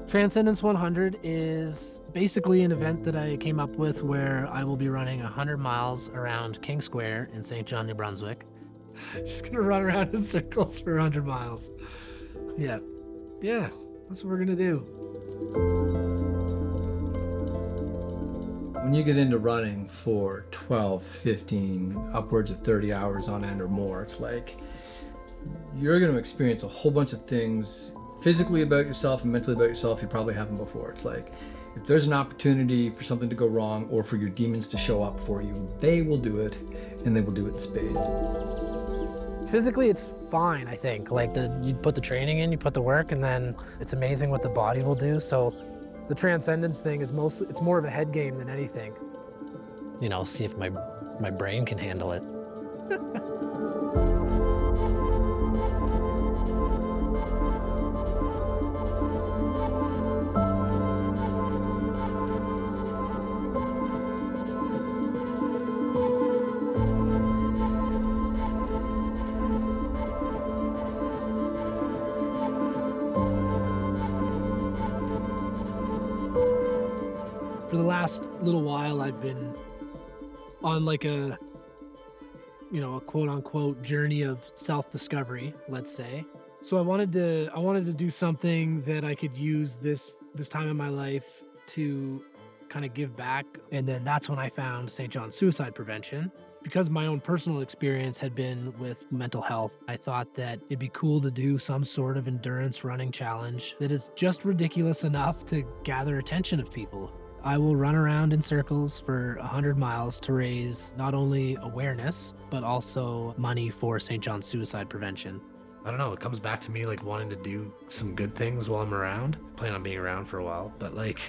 Transcendence 100 is basically an event that I came up with where I will be running 100 miles around King Square in St. John, New Brunswick. Just gonna run around in circles for 100 miles. Yeah, that's what we're gonna do. When you get into running for 12, 15, upwards of 30 hours on end or more, it's like you're going to experience a whole bunch of things physically about yourself and mentally about yourself you probably haven't before. It's like if there's an opportunity for something to go wrong or for your demons to show up for you, they will do it, and they will do it in spades. Physically, it's fine, I think. Like, you put the training in, you put the work, and then it's amazing what the body will do. So the transcendence thing is it's more of a head game than anything. You know, see if my brain can handle it. For the last little while, I've been on like a quote unquote journey of self-discovery, let's say. So I wanted to do something that I could use this time in my life to kind of give back. And then that's when I found St. John's Suicide Prevention. Because my own personal experience had been with mental health, I thought that it'd be cool to do some sort of endurance running challenge that is just ridiculous enough to gather attention of people. I will run around in circles for 100 miles to raise not only awareness, but also money for St. John's Suicide Prevention. I don't know, it comes back to me like wanting to do some good things while I'm around. I plan on being around for a while, but like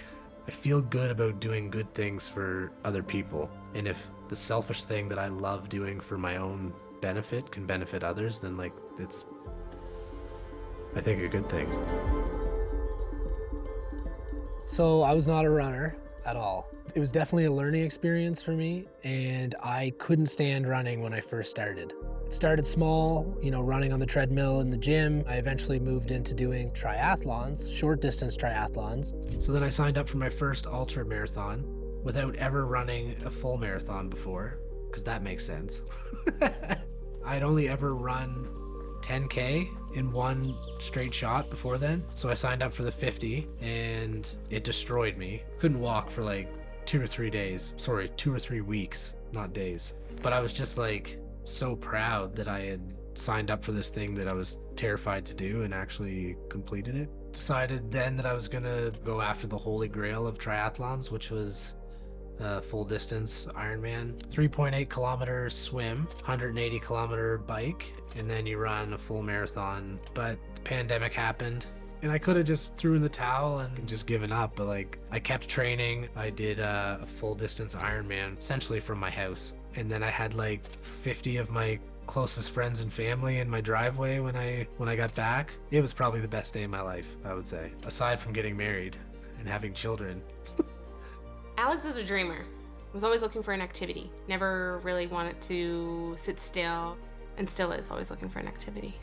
I feel good about doing good things for other people. And if the selfish thing that I love doing for my own benefit can benefit others, then like it's, I think, a good thing. So I was not a runner at all. It was definitely a learning experience for me, and I couldn't stand running when I first started. It started small, running on the treadmill in the gym. I eventually moved into doing triathlons, short distance triathlons. So then I signed up for my first ultra marathon without ever running a full marathon before, because that makes sense. I'd only ever run 10K in one straight shot before then. So I signed up for the 50 and it destroyed me. Couldn't walk for like 2 or 3 days. Sorry, 2 or 3 weeks, not days. But I was just like so proud that I had signed up for this thing that I was terrified to do and actually completed it. Decided then that I was gonna go after the holy grail of triathlons, which was full distance Ironman, 3.8 kilometer swim, 180 kilometer bike, and then you run a full marathon. But the pandemic happened and I could have just threw in the towel and just given up, but like I kept training. I did a full distance Ironman essentially from my house, and then I had like 50 of my closest friends and family in my driveway when I got back. It was probably the best day of my life, I would say, aside from getting married and having children. Alex is a dreamer. Was always looking for an activity. Never really wanted to sit still, and still is always looking for an activity.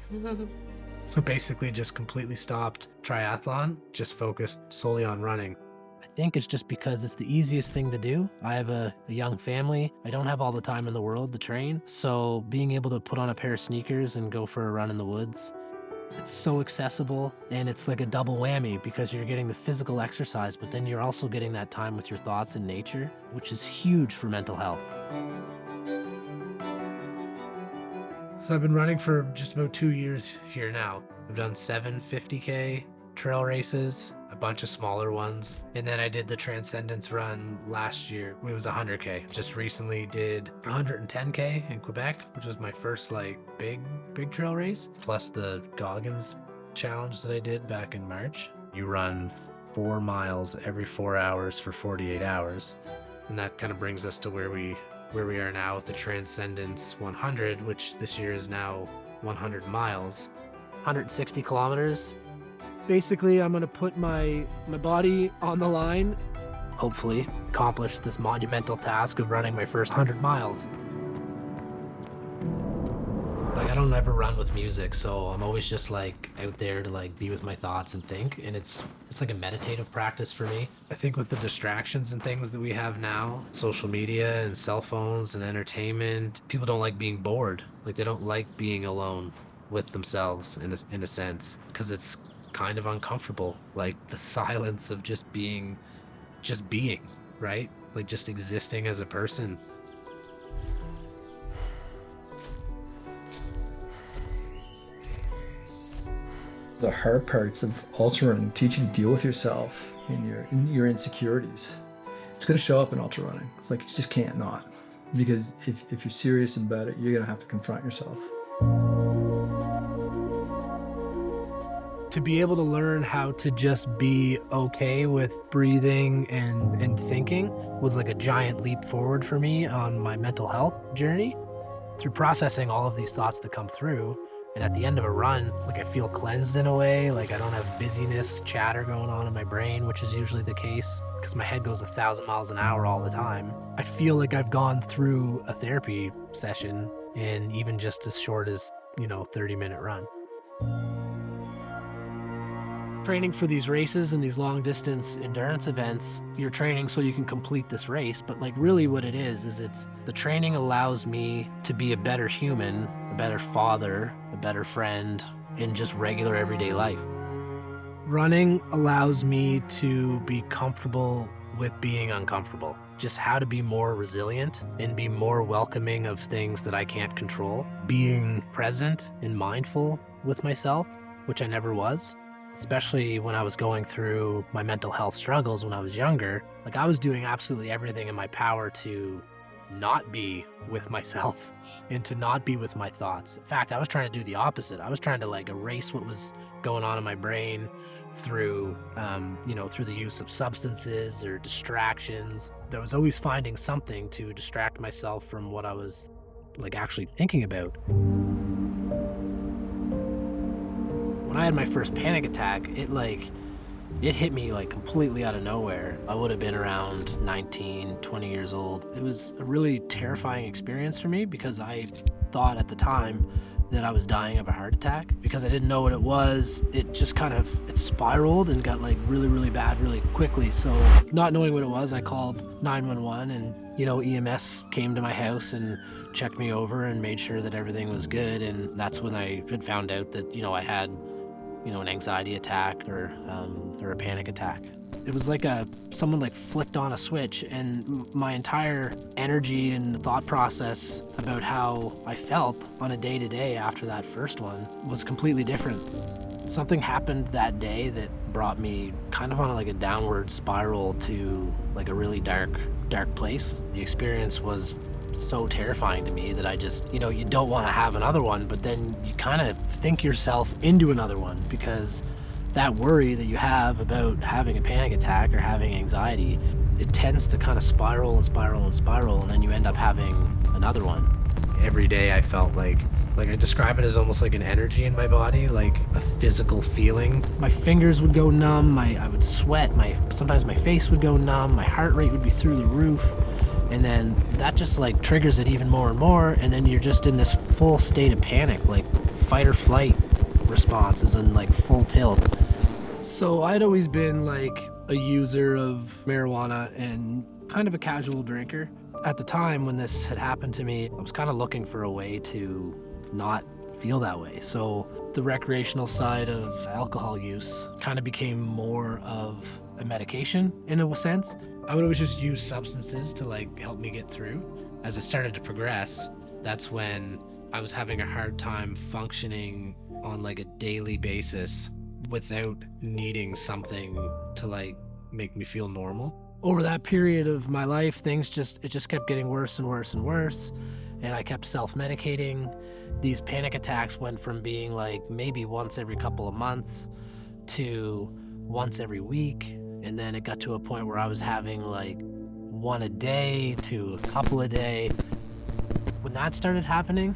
So basically just completely stopped triathlon, just focused solely on running. I think it's just because it's the easiest thing to do. I have a young family. I don't have all the time in the world to train. So being able to put on a pair of sneakers and go for a run in the woods, it's so accessible, and it's like a double whammy because you're getting the physical exercise, but then you're also getting that time with your thoughts in nature, which is huge for mental health. So I've been running for just about 2 years here now. I've done 7 50K trail races, a bunch of smaller ones, and then I did the Transcendence run last year. It was 100K. Just recently did 110K in Quebec, which was my first like big trail race, plus the Goggins challenge that I did back in March. You run 4 miles every 4 hours for 48 hours, and that kind of brings us to where we are now with the Transcendence 100, which this year is now 100 miles, 160 kilometers. Basically, I'm gonna put my body on the line, hopefully accomplish this monumental task of running my first 100 miles. Like, I don't ever run with music, so I'm always just like out there to like be with my thoughts and think, and it's like a meditative practice for me. I think with the distractions and things that we have now, social media and cell phones and entertainment, people don't like being bored. Like, they don't like being alone with themselves in a sense, because it's kind of uncomfortable. Like the silence of just being, right? Like just existing as a person. The hard parts of ultra running teach you to deal with yourself and your insecurities. It's going to show up in ultra running. It's like, it just can't not. Because if you're serious about it, you're going to have to confront yourself. To be able to learn how to just be okay with breathing and thinking was like a giant leap forward for me on my mental health journey. Through processing all of these thoughts that come through, and at the end of a run, like I feel cleansed in a way, like I don't have busyness, chatter going on in my brain, which is usually the case because my head goes 1,000 miles an hour all the time. I feel like I've gone through a therapy session in even just as short as, 30-minute run. Training for these races and these long distance endurance events, you're training so you can complete this race, but like really what it is it's the training allows me to be a better human, a better father, a better friend in just regular everyday life. Running allows me to be comfortable with being uncomfortable, just how to be more resilient and be more welcoming of things that I can't control, being present and mindful with myself, which I never was. Especially when I was going through my mental health struggles when I was younger, like I was doing absolutely everything in my power to not be with myself and to not be with my thoughts. In fact, I was trying to do the opposite. I was trying to like erase what was going on in my brain through, through the use of substances or distractions. I was always finding something to distract myself from what I was like actually thinking about. When I had my first panic attack, it hit me like completely out of nowhere. I would have been around 19, 20 years old. It was a really terrifying experience for me because I thought at the time that I was dying of a heart attack. Because I didn't know what it was, it just it spiraled and got like really, really bad really quickly. So not knowing what it was, I called 911 and, EMS came to my house and checked me over and made sure that everything was good. And that's when I had found out that, I had an anxiety attack or a panic attack. It was like someone like flicked on a switch, and my entire energy and thought process about how I felt on a day-to-day after that first one was completely different. Something happened that day that brought me kind of on like a downward spiral to like a really dark place. The experience was so terrifying to me that I just, you don't want to have another one, but then you kind of think yourself into another one because that worry that you have about having a panic attack or having anxiety, it tends to kind of spiral and spiral and spiral, and then you end up having another one. Every day I felt like I describe it as almost like an energy in my body, like a physical feeling. My fingers would go numb, I would sweat, sometimes my face would go numb, my heart rate would be through the roof. And then that just like triggers it even more and more, and then you're just in this full state of panic, like fight or flight response is in like full tilt. So I'd always been like a user of marijuana and kind of a casual drinker. At the time when this had happened to me, I was kind of looking for a way to not feel that way. So the recreational side of alcohol use kind of became more of a medication in a sense. I would always just use substances to like help me get through. As it started to progress, that's when I was having a hard time functioning on like a daily basis without needing something to like make me feel normal. Over that period of my life, it just kept getting worse and worse and worse, and I kept self-medicating. These panic attacks went from being like maybe once every couple of months to once every week. And then it got to a point where I was having like one a day to a couple a day. When that started happening,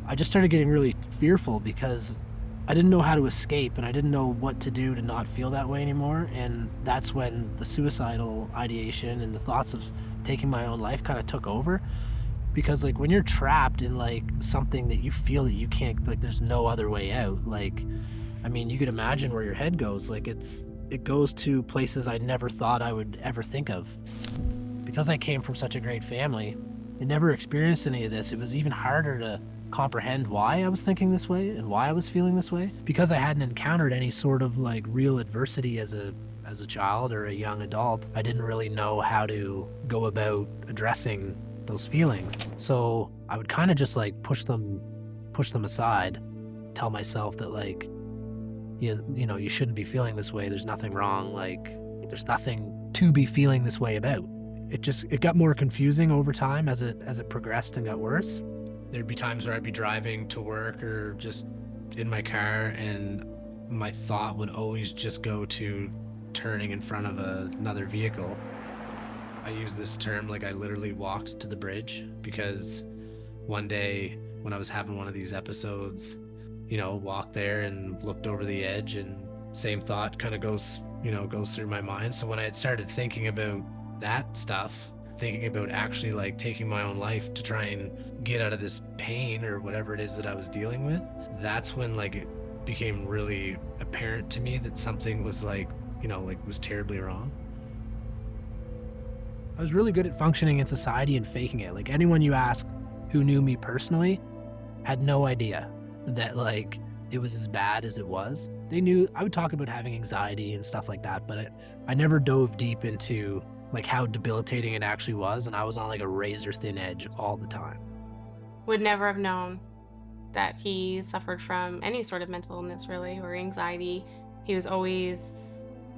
I just started getting really fearful because I didn't know how to escape and I didn't know what to do to not feel that way anymore. And that's when the suicidal ideation and the thoughts of taking my own life kind of took over. because like when you're trapped in like something that you feel that you can't, like there's no other way out, like I mean you could imagine where your head goes. Like it goes to places I never thought I would ever think of. Because I came from such a great family and never experienced any of this, it was even harder to comprehend why I was thinking this way and why I was feeling this way. Because I hadn't encountered any sort of like real adversity as a child or a young adult, I didn't really know how to go about addressing those feelings. So I would kind of just like push them aside, tell myself that like, you know, you shouldn't be feeling this way. There's nothing wrong. Like there's nothing to be feeling this way about. It got more confusing over time as it progressed and got worse. There'd be times where I'd be driving to work or just in my car, and my thought would always just go to turning in front of another vehicle. I use this term like I literally walked to the bridge, because one day when I was having one of these episodes, you know, walked there and looked over the edge, and same thought kind of goes through my mind. So when I had started thinking about that stuff, thinking about actually like taking my own life to try and get out of this pain or whatever it is that I was dealing with, that's when like it became really apparent to me that something was like, you know, like was terribly wrong. I was really good at functioning in society and faking it. Like anyone you ask who knew me personally had no idea that like it was as bad as it was. They knew I would talk about having anxiety and stuff like that, but I never dove deep into like how debilitating it actually was, and I was on like a razor thin edge all the time. Would never have known that he suffered from any sort of mental illness really, or anxiety. He was always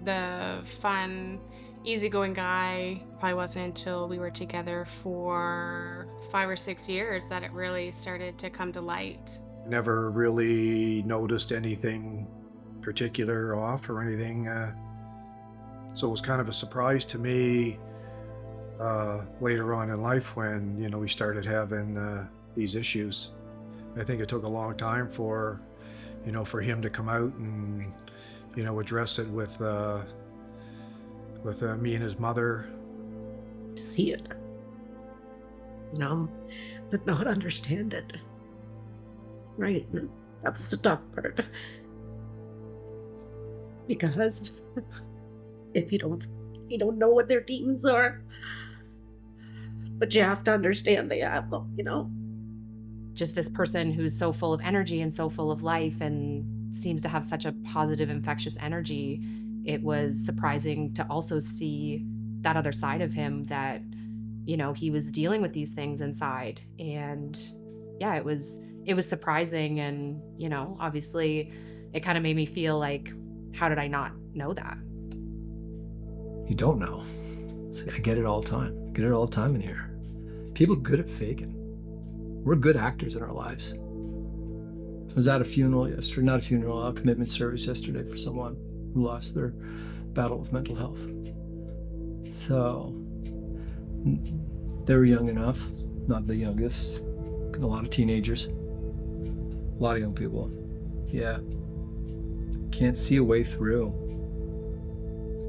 the fun, easygoing guy. Probably wasn't until we were together for 5 or 6 years that it really started to come to light. Never really noticed anything particular off or anything. So it was kind of a surprise to me later on in life when, you know, we started having these issues. I think it took a long time for, you know, for him to come out and, you know, address it with me and his mother. To see it, but not understand it. Right, that was the tough part. Because if you don't know what their demons are, but you have to understand they have them, you know. Just this person who's so full of energy and so full of life and seems to have such a positive, infectious energy. It was surprising to also see that other side of him, that, you know, he was dealing with these things inside. And yeah, it was surprising. And, you know, obviously it kind of made me feel like, how did I not know that? You don't know. It's like, I get it all the time. Get it all the time in here. People good at faking. We're good actors in our lives. I was at a funeral yesterday, not a funeral, a commitment service yesterday for someone who lost their battle with mental health. So they were young enough, not the youngest, a lot of teenagers, a lot of young people. Yeah, can't see a way through.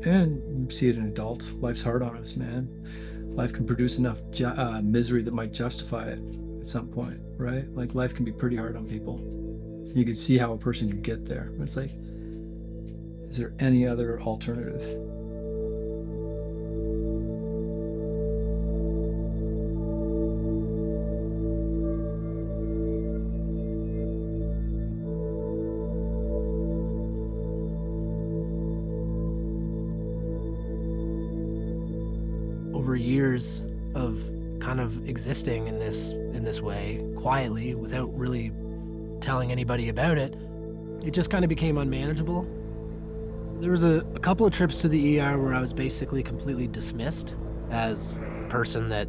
And you see it in adults. Life's hard on us, man. Life can produce enough misery that might justify it at some point, right? Like life can be pretty hard on people. You can see how a person can get there. It's like, is there any other alternative? Over years of kind of existing in this way quietly without really telling anybody about it, it just kind of became unmanageable. There was a couple of trips to the ER where I was basically completely dismissed as a person that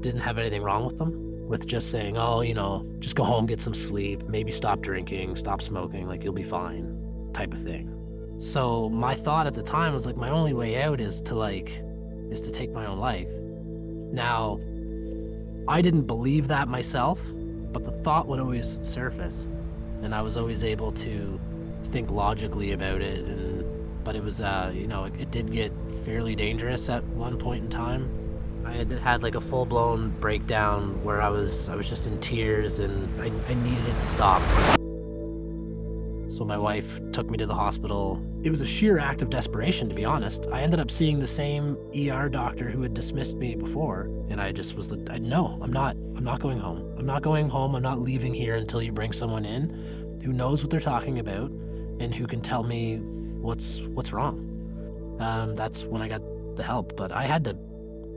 didn't have anything wrong with them, with just saying, oh, you know, just go home, get some sleep, maybe stop drinking, stop smoking, like you'll be fine, type of thing. So my thought at the time was like, my only way out is to take my own life. Now, I didn't believe that myself, but the thought would always surface, and I was always able to think logically about it. But it was, you know, it did get fairly dangerous at one point in time. I had like a full-blown breakdown where I was just in tears, and I needed it to stop. So my wife took me to the hospital. It was a sheer act of desperation, to be honest. I ended up seeing the same ER doctor who had dismissed me before, and I just was like, no, I'm not going home. I'm not going home. I'm not leaving here until you bring someone in who knows what they're talking about and who can tell me what's wrong. That's when I got the help, but I had to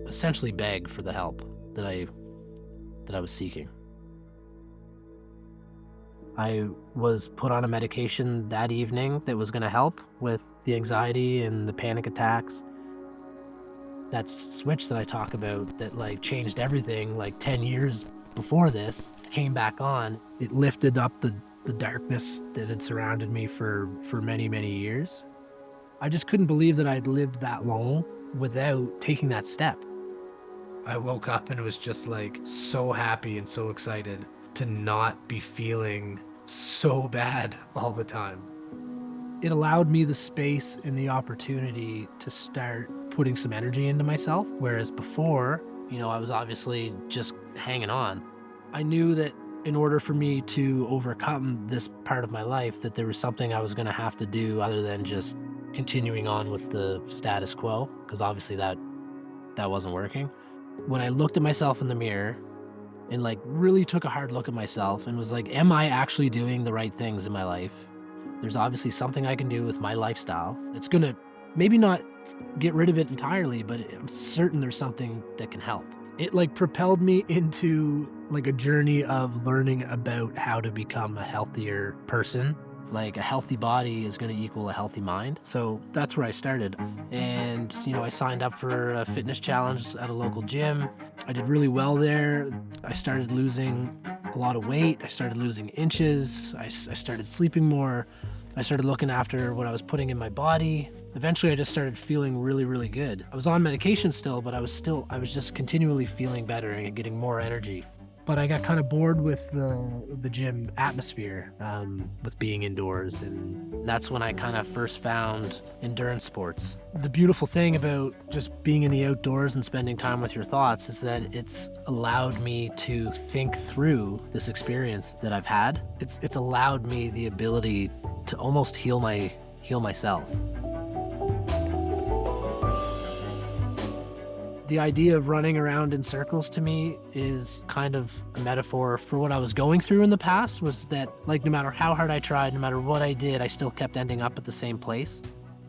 essentially beg for the help that I was seeking. I was put on a medication that evening that was going to help with the anxiety and the panic attacks. That switch that I talk about that like changed everything like 10 years before this came back on. It lifted up the darkness that had surrounded me for many, many years. I just couldn't believe that I'd lived that long without taking that step. I woke up and was just like so happy and so excited to not be feeling so bad all the time. It allowed me the space and the opportunity to start putting some energy into myself, whereas before, I was obviously just hanging on. I knew that in order for me to overcome this part of my life, that there was something I was going to have to do other than just continuing on with the status quo, because obviously that wasn't working. When I looked at myself in the mirror and like really took a hard look at myself and was like, am I actually doing the right things in my life? There's obviously something I can do with my lifestyle. It's gonna maybe not get rid of it entirely, but I'm certain there's something that can help. It like propelled me into like a journey of learning about how to become a healthier person. Like a healthy body is going to equal a healthy mind. So that's where I started. And, I signed up for a fitness challenge at a local gym. I did really well there. I started losing a lot of weight. I started losing inches. I started sleeping more. I started looking after what I was putting in my body. Eventually, I just started feeling really, really good. I was on medication still, but I was just continually feeling better and getting more energy. But I got kind of bored with the gym atmosphere, with being indoors, and that's when I kind of first found endurance sports. The beautiful thing about just being in the outdoors and spending time with your thoughts is that it's allowed me to think through this experience that I've had. It's allowed me the ability to almost heal myself. The idea of running around in circles to me is kind of a metaphor for what I was going through in the past, was that like no matter how hard I tried, no matter what I did, I still kept ending up at the same place.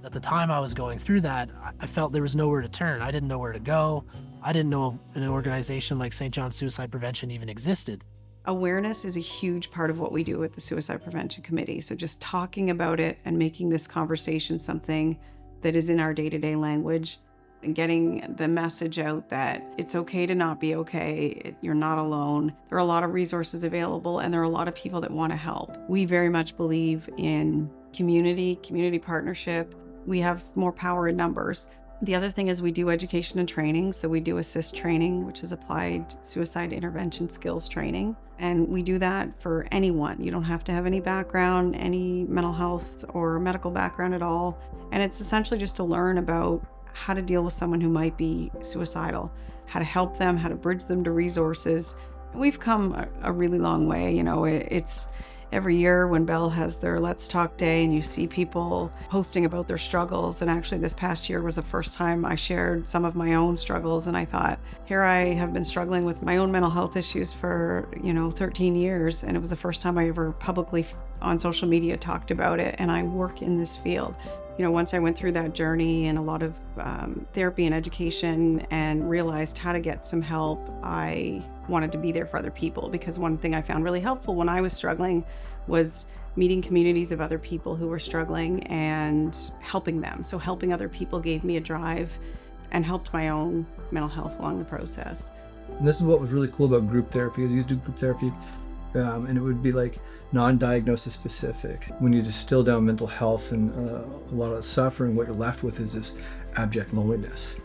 At the time I was going through that, I felt there was nowhere to turn. I didn't know where to go. I didn't know an organization like St. John's Suicide Prevention even existed. Awareness is a huge part of what we do with the Suicide Prevention Committee. So just talking about it and making this conversation something that is in our day-to-day language, and getting the message out that it's okay to not be okay. You're not alone. There are a lot of resources available, and there are a lot of people that want to help. We very much believe in community partnership. We have more power in numbers. The other thing is we do education and training. So we do ASSIST training, which is applied suicide intervention skills training. And we do that for anyone. You don't have to have any background, any mental health or medical background at all. And it's essentially just to learn about how to deal with someone who might be suicidal, how to help them, how to bridge them to resources. We've come a really long way. It's every year when Bell has their Let's Talk Day and you see people posting about their struggles. And actually this past year was the first time I shared some of my own struggles. And I thought, here I have been struggling with my own mental health issues for, 13 years. And it was the first time I ever publicly on social media talked about it. And I work in this field. Once I went through that journey and a lot of therapy and education and realized how to get some help, I wanted to be there for other people, because one thing I found really helpful when I was struggling was meeting communities of other people who were struggling and helping them. So helping other people gave me a drive and helped my own mental health along the process. And this is what was really cool about group therapy. I used to do group therapy, and it would be like non-diagnosis specific. When you distill down mental health and a lot of the suffering, what you're left with is this abject loneliness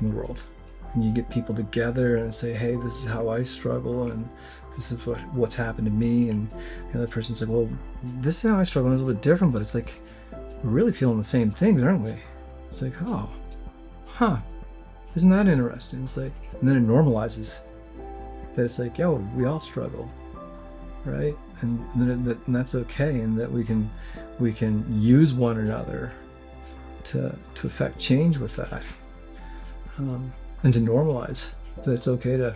in the world. And you get people together and say, hey, this is how I struggle, and this is what's happened to me. And the other person's like, well, this is how I struggle. It's a little bit different, but it's like, we're really feeling the same things, aren't we? It's like, oh, huh. Isn't that interesting? It's like, and then it normalizes that it's like, yo, we all struggle, right? And and that's okay, and that we can use one another to affect change with that, and to normalize that it's okay to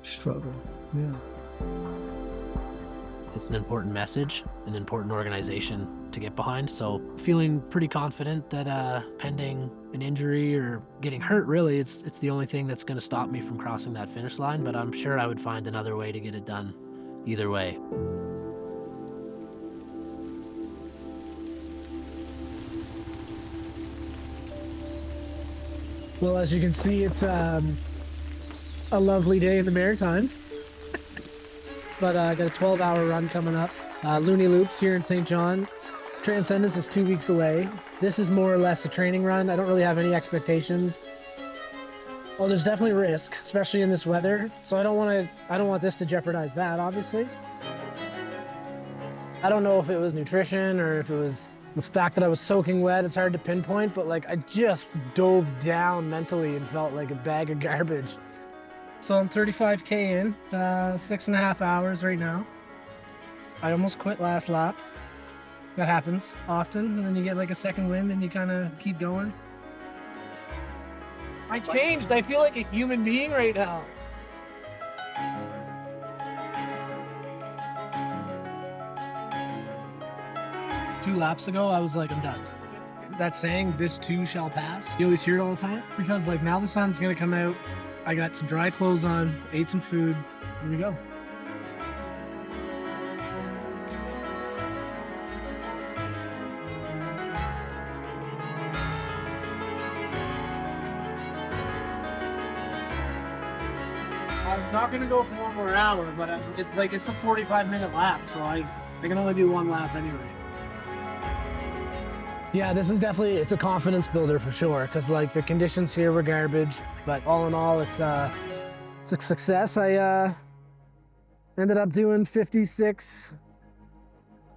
struggle. Yeah. It's an important message, an important organization to get behind. So feeling pretty confident that pending an injury or getting hurt, really, it's the only thing that's going to stop me from crossing that finish line. But I'm sure I would find another way to get it done either way. Well, as you can see, it's a lovely day in the Maritimes. But I got a 12-hour run coming up. Looney Loops here in St. John. Transcendence is 2 weeks away. This is more or less a training run. I don't really have any expectations. Well, there's definitely risk, especially in this weather. So I don't want this to jeopardize that, obviously. I don't know if it was nutrition or if it was the fact that I was soaking wet. It's hard to pinpoint, but like I just dove down mentally and felt like a bag of garbage. So I'm 35K in, 6.5 hours right now. I almost quit last lap. That happens often, and then you get like a second wind and you kind of keep going. I changed. I feel like a human being right now. Two laps ago, I was like, I'm done. That saying, this too shall pass, you always hear it all the time, because like now the sun's gonna come out. I got some dry clothes on, ate some food, here we go. I'm not gonna go for one more hour, but it's a 45-minute lap, so I can only do one lap anyway. Yeah, this is definitely, it's a confidence builder for sure, because like the conditions here were garbage, but all in all, it's a success. I ended up doing 56,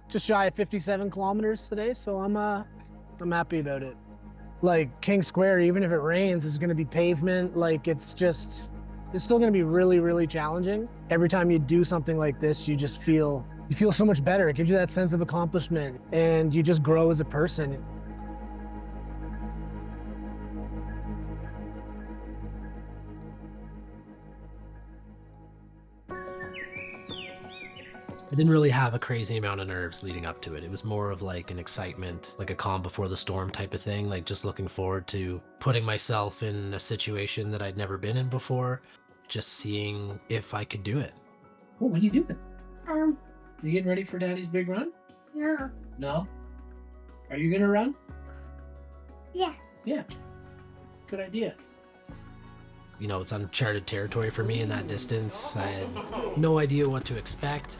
just shy of 57 kilometers today, so I'm happy about it. Like King Square, even if it rains, it's gonna be pavement. Like it's still gonna be really, really challenging. Every time you do something like this, you feel so much better. It gives you that sense of accomplishment and you just grow as a person. I didn't really have a crazy amount of nerves leading up to it. It was more of like an excitement, like a calm before the storm type of thing, like just looking forward to putting myself in a situation that I'd never been in before, just seeing if I could do it. Oh, what are you doing? You getting ready for Daddy's big run? No. No? Are you gonna run? Yeah. Yeah. Good idea. You know, it's uncharted territory for me in that distance. I had no idea what to expect.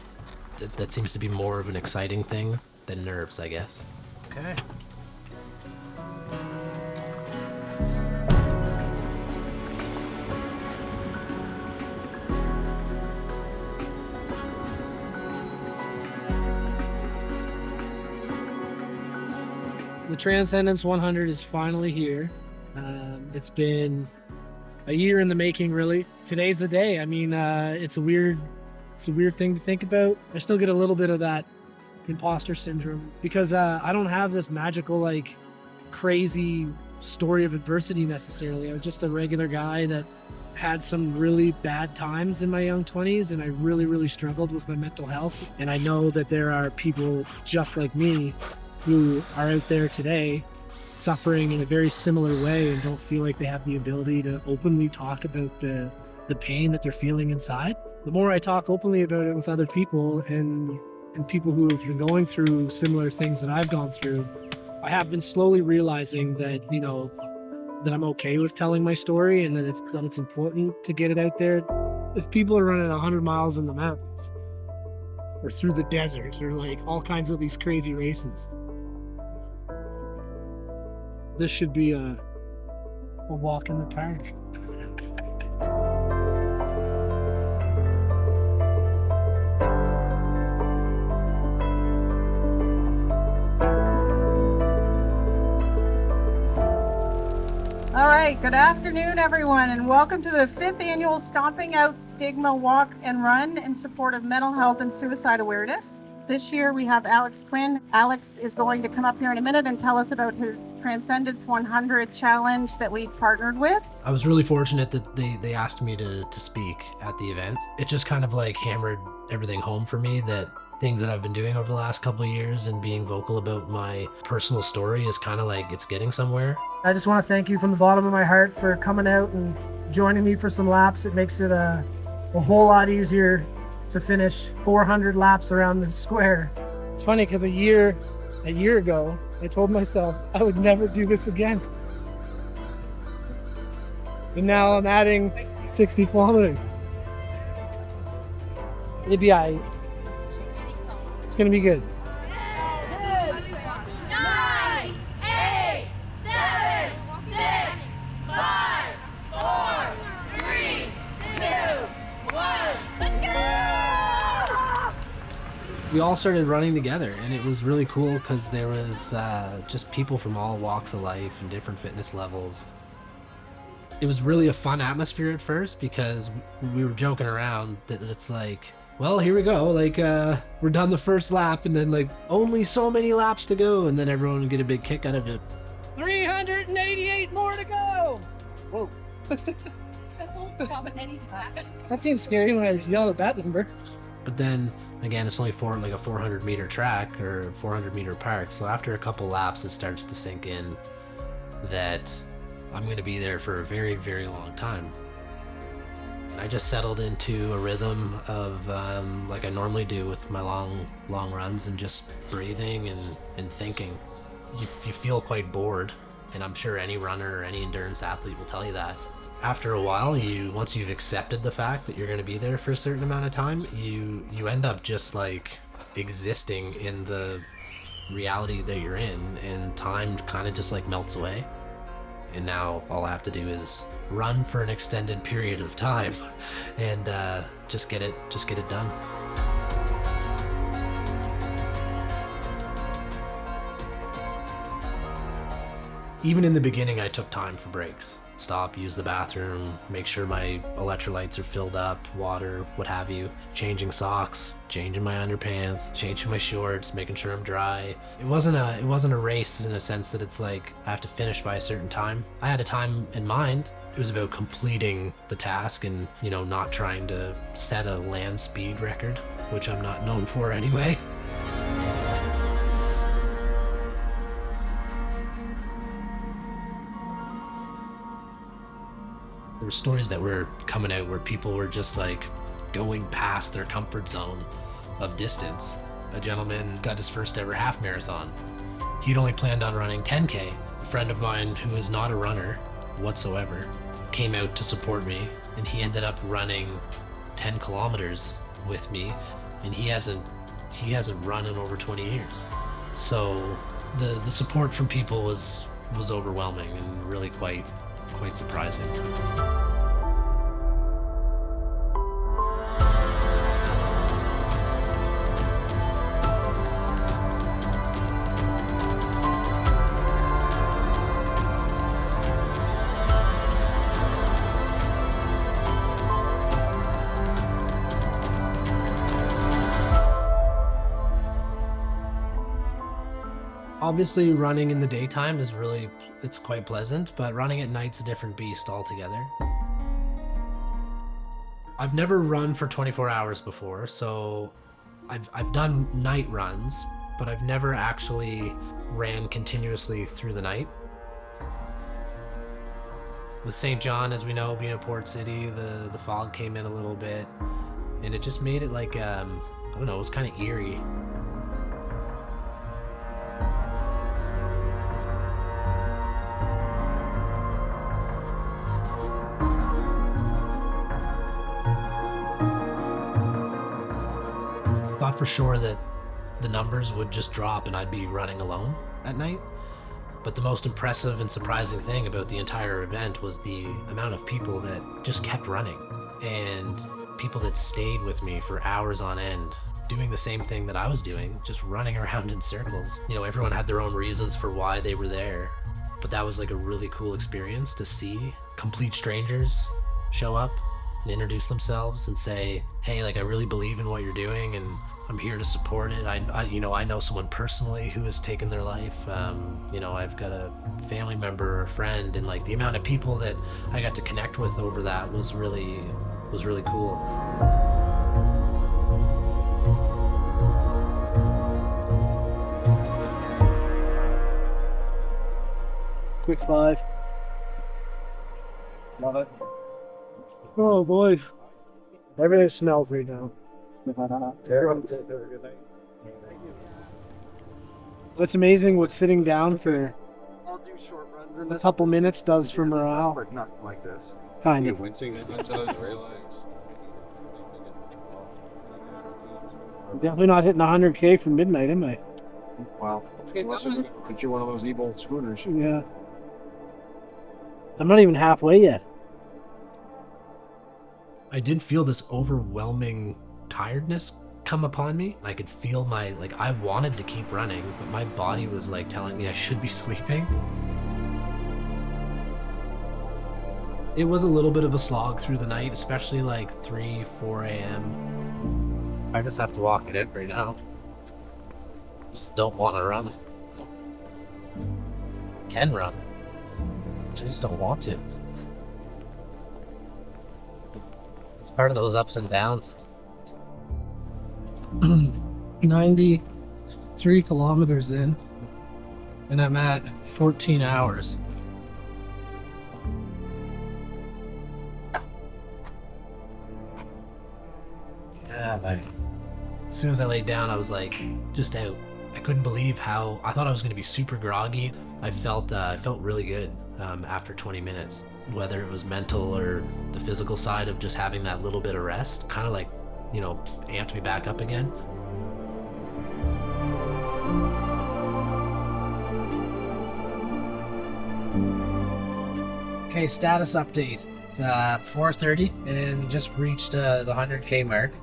That seems to be more of an exciting thing than nerves, I guess. Okay. The Transcendence 100 is finally here. It's been a year in the making, really. Today's the day. I mean, it's a weird thing to think about. I still get a little bit of that imposter syndrome because I don't have this magical, like, crazy story of adversity necessarily. I'm just a regular guy that had some really bad times in my young 20s, and I really, really struggled with my mental health. And I know that there are people just like me who are out there today suffering in a very similar way and don't feel like they have the ability to openly talk about the pain that they're feeling inside. The more I talk openly about it with other people and people who have been going through similar things that I've gone through, I have been slowly realizing that, you know, that I'm okay with telling my story and that it's important to get it out there. If people are running 100 miles in the mountains or through the desert or like all kinds of these crazy races, this should be a walk in the park. All right, good afternoon, everyone, and welcome to the 5th annual Stomping Out Stigma Walk and Run in support of mental health and suicide awareness. This year we have Alex Quinn. Alex is going to come up here in a minute and tell us about his Transcendence 100 challenge that we partnered with. I was really fortunate that they asked me to speak at the event. It just kind of like hammered everything home for me that things that I've been doing over the last couple of years and being vocal about my personal story is kind of like it's getting somewhere. I just want to thank you from the bottom of my heart for coming out and joining me for some laps. It makes it a whole lot easier to finish 400 laps around the square. It's funny because a year ago, I told myself I would never do this again. And now I'm adding 60 kilometers. It'll be all right. It's gonna be good. 9, 8, 7, 6, 5, 4, 3, 2, 1. Let's go! We all started running together, and it was really cool because there was just people from all walks of life and different fitness levels. It was really a fun atmosphere at first because we were joking around that it's like, well, here we go, like we're done the first lap and then like only so many laps to go, and then everyone would get a big kick out of it. 388 more to go! Whoa. That seems scary when I yell at that number. But then again, it's only for like a 400 meter track or 400 meter park, so after a couple laps it starts to sink in that I'm going to be there for a very, very long time. I just settled into a rhythm of like I normally do with my long runs, and just breathing and thinking. You feel quite bored, and I'm sure any runner or any endurance athlete will tell you that. After a while, once you've accepted the fact that you're going to be there for a certain amount of time, you end up just like existing in the reality that you're in, and time kind of just like melts away. And now all I have to do is run for an extended period of time and just get it done. Even in the beginning, I took time for breaks. Stop, use the bathroom, make sure my electrolytes are filled up, water, what have you, changing socks, changing my underpants, changing my shorts, making sure I'm dry. It wasn't a race in a sense that it's like I have to finish by a certain time. I had a time in mind. It was about completing the task and, not trying to set a land speed record, which I'm not known for anyway. There were stories that were coming out where people were just like going past their comfort zone of distance. A gentleman got his first ever half marathon. He'd only planned on running 10K. A friend of mine who is not a runner whatsoever came out to support me, and he ended up running 10 kilometers with me, and he hasn't run in over 20 years. So the support from people was overwhelming and really quite surprising. Obviously, running in the daytime it's quite pleasant, but running at night's a different beast altogether. I've never run for 24 hours before, so I've done night runs, but I've never actually ran continuously through the night. With St. John, as we know, being a port city, the fog came in a little bit, and it just made it like, I don't know, it was kind of eerie. Thought for sure that the numbers would just drop and I'd be running alone at night. But the most impressive and surprising thing about the entire event was the amount of people that just kept running, and people that stayed with me for hours on end, doing the same thing that I was doing, just running around in circles. Everyone had their own reasons for why they were there, But that was like a really cool experience to see complete strangers show up and introduce themselves and say, hey, like I really believe in what you're doing and I'm here to support it. I know someone personally who has taken their life. I've got a family member or a friend, and like the amount of people that I got to connect with over that was really cool. Quick 5. Love it. Oh boy. Everything smells right now. What's amazing what sitting down for a couple minutes does for morale. Kind of. Definitely not hitting 100K from midnight, am I? Wow. Get you one of those evil scooters. Yeah. I'm not even halfway yet. I did feel this overwhelming tiredness come upon me. I could feel I wanted to keep running, but my body was like telling me I should be sleeping. It was a little bit of a slog through the night, especially like 3, 4 a.m. I just have to walk it in right now. Just don't want to run. Can run. I just don't want to. It's part of those ups and downs. 93 kilometers in, and I'm at 14 hours. Yeah, as soon as I laid down, I was like, just out. I couldn't believe how, I thought I was going to be super groggy. I felt really good after 20 minutes. Whether it was mental or the physical side of just having that little bit of rest, kind of like, amped me back up again. Okay, status update. It's 4:30 and just reached the 100K mark.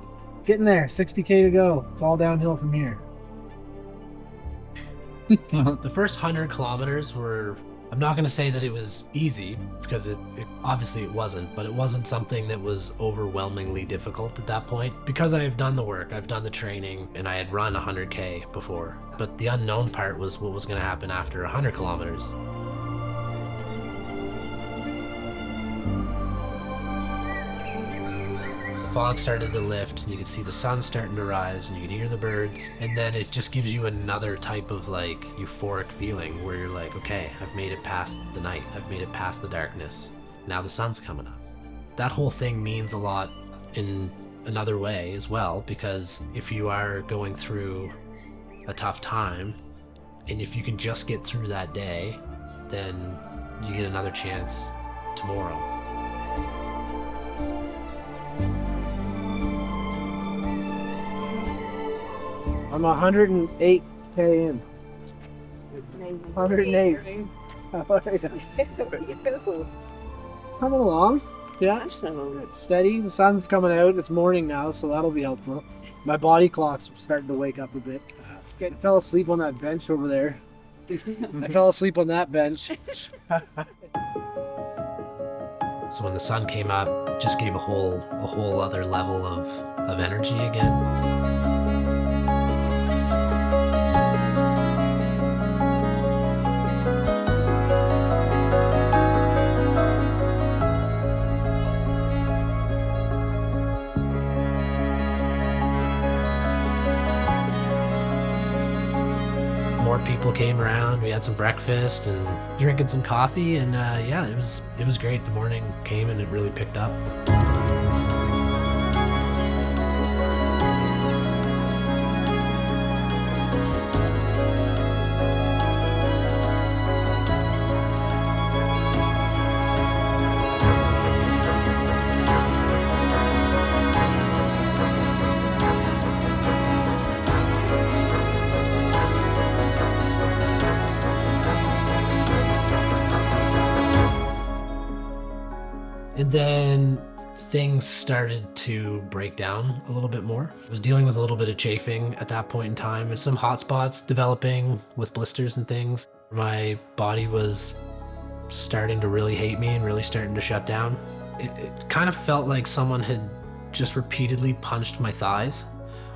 Getting there, 60K to go. It's all downhill from here. The first 100 kilometers were, I'm not going to say that it was easy, because it obviously it wasn't, but it wasn't something that was overwhelmingly difficult at that point, because I have done the work, I've done the training, and I had run 100K before. But the unknown part was what was going to happen after 100 kilometers. The fog started to lift, and you could see the sun starting to rise, and you could hear the birds, and then it just gives you another type of like euphoric feeling where you're like, okay, I've made it past the night, I've made it past the darkness, now the sun's coming up. That whole thing means a lot in another way as well, because if you are going through a tough time, and if you can just get through that day, then you get another chance tomorrow. I'm 108K in. 108. Coming along. Yeah. Steady. The sun's coming out. It's morning now, so that'll be helpful. My body clock's starting to wake up a bit. I fell asleep on that bench over there. I fell asleep on that bench. So when the sun came up, it just gave a whole other level of energy again. More people came around. We had some breakfast and drinking some coffee, and yeah, it was great. The morning came and it really picked up. And then things started to break down a little bit more. I was dealing with a little bit of chafing at that point in time and some hot spots developing with blisters and things. My body was starting to really hate me and really starting to shut down. It kind of felt like someone had just repeatedly punched my thighs,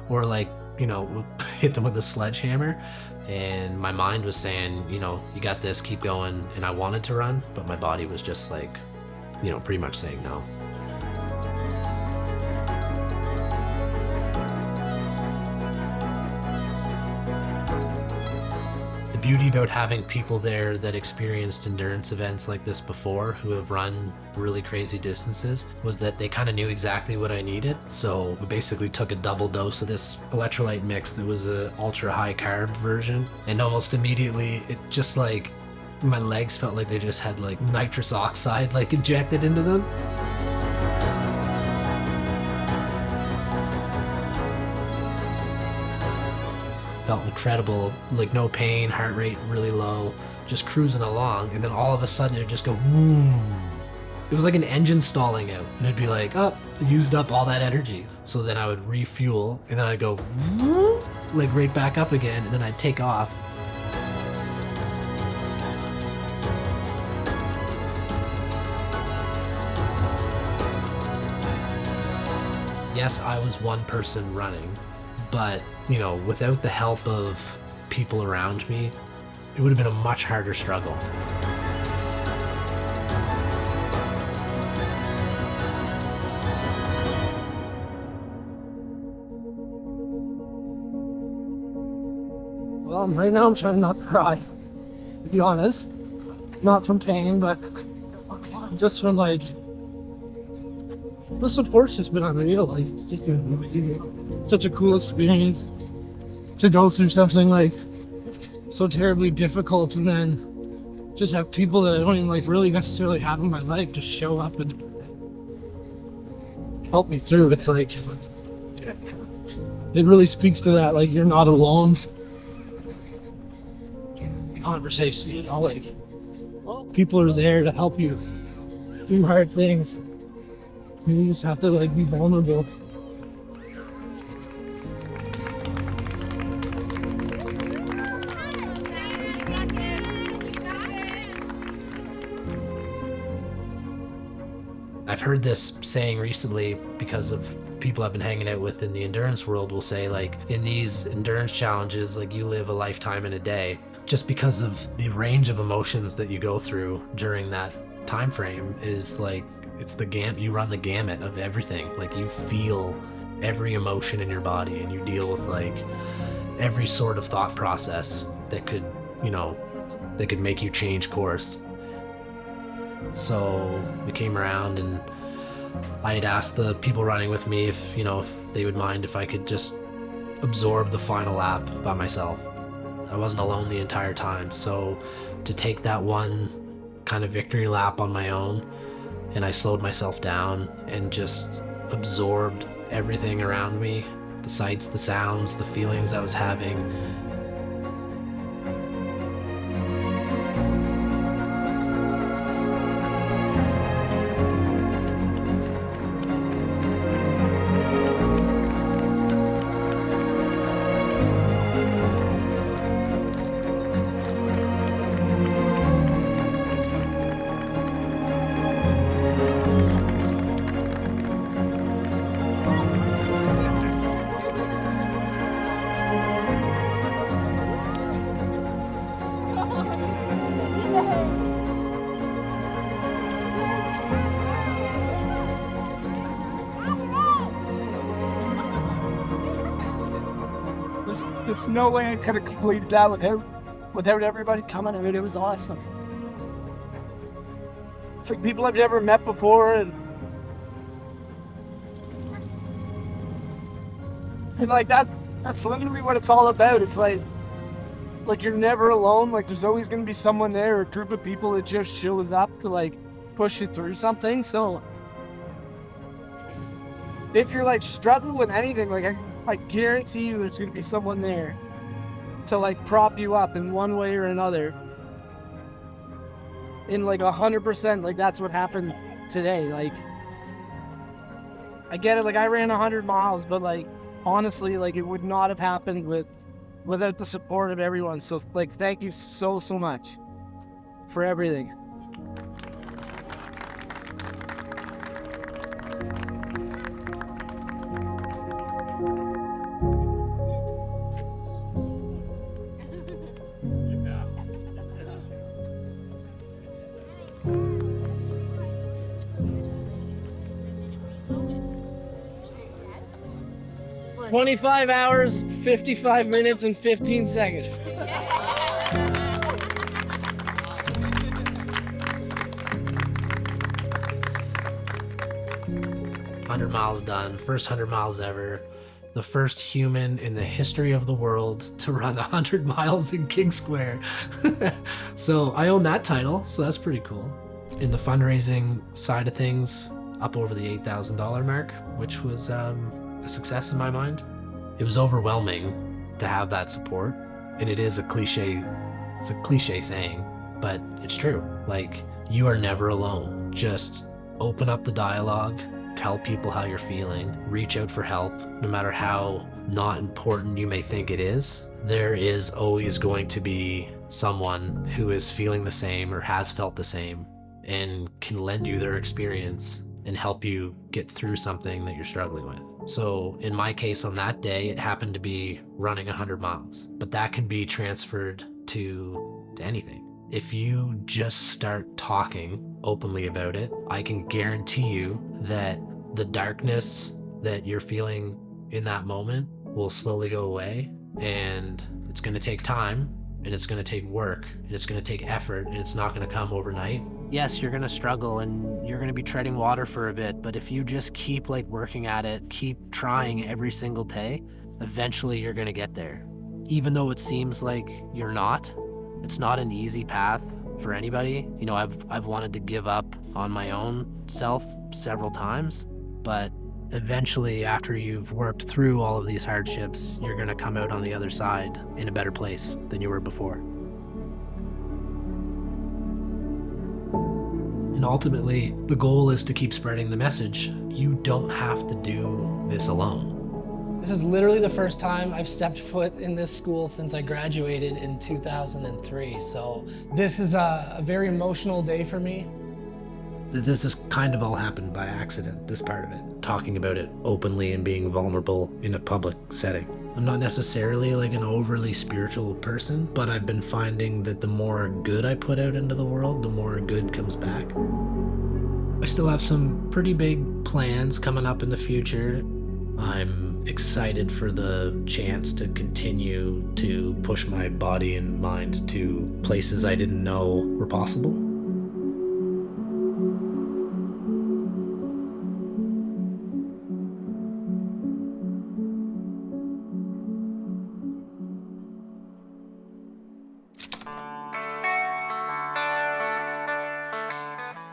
or like, you know, hit them with a sledgehammer. And my mind was saying, you know, you got this, keep going. And I wanted to run, but my body was just like, you know, pretty much saying no. The beauty about having people there that experienced endurance events like this before, who have run really crazy distances, was that they kind of knew exactly what I needed. So we basically took a double dose of this electrolyte mix that was a ultra high carb version, and almost immediately it just like, my legs felt like they just had like nitrous oxide like injected into them. Felt incredible, like no pain, heart rate really low, just cruising along, and then all of a sudden it'd just go boom. It was like an engine stalling out, and it'd be like, oh, used up all that energy. So then I would refuel, and then I'd go like right back up again, and then I'd take off. Yes, I was one person running, but, you know, without the help of people around me, it would have been a much harder struggle. Well, right now I'm trying not to cry, to be honest. Not from pain, but just from like, the support's just been unreal. Like, it's just been amazing. Such a cool experience to go through something like so terribly difficult, and then just have people that I don't even like really necessarily have in my life just show up and help me through. It's like, it really speaks to that, like, you're not alone conversation, you know, like, people are there to help you through hard things. You just have to like be vulnerable. I've heard this saying recently because of people I've been hanging out with in the endurance world will say, like, in these endurance challenges, like, you live a lifetime in a day, just because of the range of emotions that you go through during that time frame is like, you run the gamut of everything. Like, you feel every emotion in your body, and you deal with like every sort of thought process that could, you know, that could make you change course. So we came around, and I had asked the people running with me if, you know, if they would mind if I could just absorb the final lap by myself. I wasn't alone the entire time, so to take that one kind of victory lap on my own, and I slowed myself down and just absorbed everything around me, the sights, the sounds, the feelings I was having. There's no way I could have completed that without everybody coming. I mean, it was awesome. It's like people I've never met before, and like that's literally what it's all about. It's like you're never alone. Like, there's always going to be someone there, or a group of people that just showed up to like push you through something. So if you're like struggling with anything, like I guarantee you there's going to be someone there to like prop you up in one way or another. In like 100%, like that's what happened today. Like, I get it, like I ran 100 miles, but like honestly, like it would not have happened without the support of everyone. So like, thank you so much for everything. 25 hours, 55 minutes, and 15 seconds. 100 miles done, first 100 miles ever. The first human in the history of the world to run 100 miles in King Square. So I own that title, so that's pretty cool. In the fundraising side of things, up over the $8,000 mark, which was a success in my mind. It was overwhelming to have that support, and it is a cliche, it's a cliche saying, but it's true. Like, you are never alone. Just open up the dialogue, tell people how you're feeling, reach out for help, no matter how not important you may think it is. There is always going to be someone who is feeling the same or has felt the same and can lend you their experience and help you get through something that you're struggling with. So in my case on that day, it happened to be running 100 miles, but that can be transferred to anything. If you just start talking openly about it, I can guarantee you that the darkness that you're feeling in that moment will slowly go away, and it's going to take time, and it's going to take work, and it's going to take effort, and it's not going to come overnight. Yes, you're going to struggle and you're going to be treading water for a bit, but if you just keep working at it, keep trying every single day, eventually you're going to get there. Even though it seems like you're not, it's not an easy path for anybody. You know, I've wanted to give up on my own self several times, but eventually after you've worked through all of these hardships, you're going to come out on the other side in a better place than you were before. And ultimately, the goal is to keep spreading the message. You don't have to do this alone. This is literally the first time I've stepped foot in this school since I graduated in 2003. So this is a very emotional day for me. This has kind of all happened by accident, this part of it. Talking about it openly and being vulnerable in a public setting. I'm not necessarily an overly spiritual person, but I've been finding that the more good I put out into the world, the more good comes back. I still have some pretty big plans coming up in the future. I'm excited for the chance to continue to push my body and mind to places I didn't know were possible.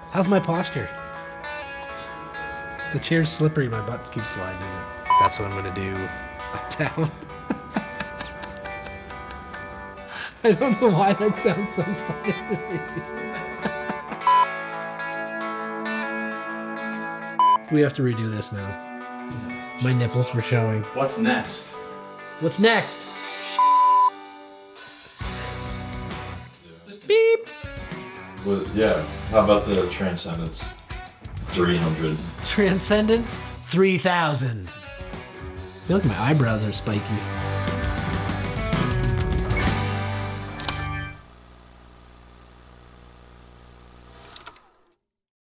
How's my posture? The chair's slippery, my butt keeps sliding in it. That's what I'm gonna do up down. I don't know why that sounds so funny to me. We have to redo this now. My nipples were showing. What's next? What's next? Beep! Well, yeah. How about the Transcendence 300? Transcendence 3000. I feel like my eyebrows are spiky.